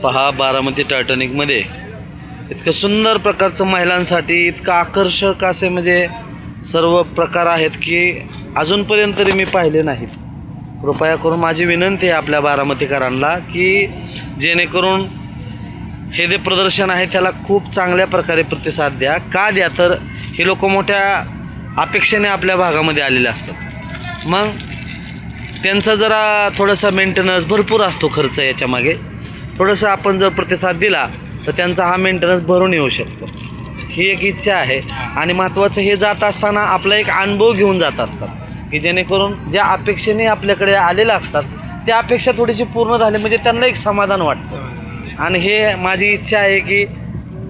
पहा बारामती टायटॅनिकमध्ये इतकं सुंदर प्रकारचं महिलांसाठी इतकं आकर्षक असे म्हणजे सर्व प्रकार आहेत की अजूनपर्यंत तरी मी पाहिले नाहीत. कृपया करून माझी विनंती आहे आपल्या बारामतीकरांना की जेणेकरून हे जे प्रदर्शन आहे त्याला खूप चांगल्या प्रकारे प्रतिसाद द्या. का द्या तर हे लोक मोठ्या अपेक्षेने आपल्या भागामध्ये आलेले असतात. मग त्यांचा जरा थोडासा मेंटेनन्स भरपूर असतो, खर्च याच्यामागे थोडंसं आपण जर प्रतिसाद दिला तर त्यांचा हा मेंटेनन्स भरून येऊ शकतो. ही एक इच्छा आहे. आणि महत्त्वाचं हे जात असताना आपला एक अनुभव घेऊन जात असतात की जेणेकरून ज्या अपेक्षेने आपल्याकडे आलेल्या असतात त्या अपेक्षा थोडीशी पूर्ण झाली म्हणजे त्यांना एक समाधान वाटतं. आणि हे माझी इच्छा आहे की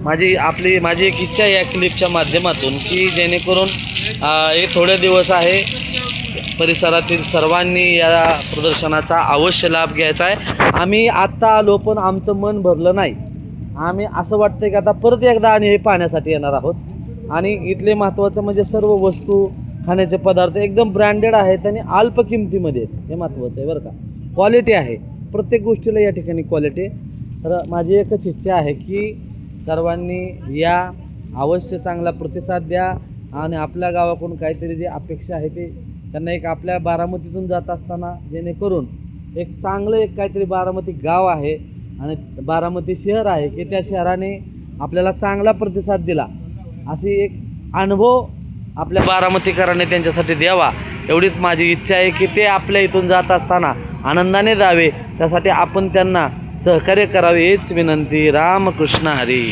माझी एक इच्छा आहे या क्लिपच्या माध्यमातून की जेणेकरून हे थोडे दिवस आहे परिसरातील सर्वांनी या प्रदर्शनाचा अवश्य लाभ घ्यायचा आहे. आम्ही आत्ता आलो पण आमचं मन भरलं नाही. आम्ही असं वाटतं की आता परत एकदा आणि हे पाहण्यासाठी येणार आहोत. आणि इथले महत्त्वाचं म्हणजे सर्व वस्तू खाण्याचे पदार्थ एकदम ब्रँडेड आहेत आणि अल्प किमतीमध्ये आहेत. हे महत्त्वाचं आहे बरं का. क्वालिटी आहे, प्रत्येक गोष्टीला या ठिकाणी क्वालिटी आहे. तर माझी एकच इच्छा आहे की सर्वांनी या अवश्य चांगला प्रतिसाद द्या आणि आपल्या गावाकडून काहीतरी जे अपेक्षा आहे ते त्यांना एक आपल्या बारामतीतून जात असताना जेणेकरून एक चांगलं एक काहीतरी बारामती गाव आहे आणि बारामती शहर आहे की त्या शहराने आपल्याला चांगला प्रतिसाद दिला अशी एक अनुभव आपल्या बारामतीकरांनी त्यांच्यासाठी द्यावा एवढीच माझी इच्छा आहे की ते आपल्या इथून जात असताना आनंदाने जावे. त्यासाठी आपण त्यांना सहकार्य करावे हीच विनंती. रामकृष्ण हरी.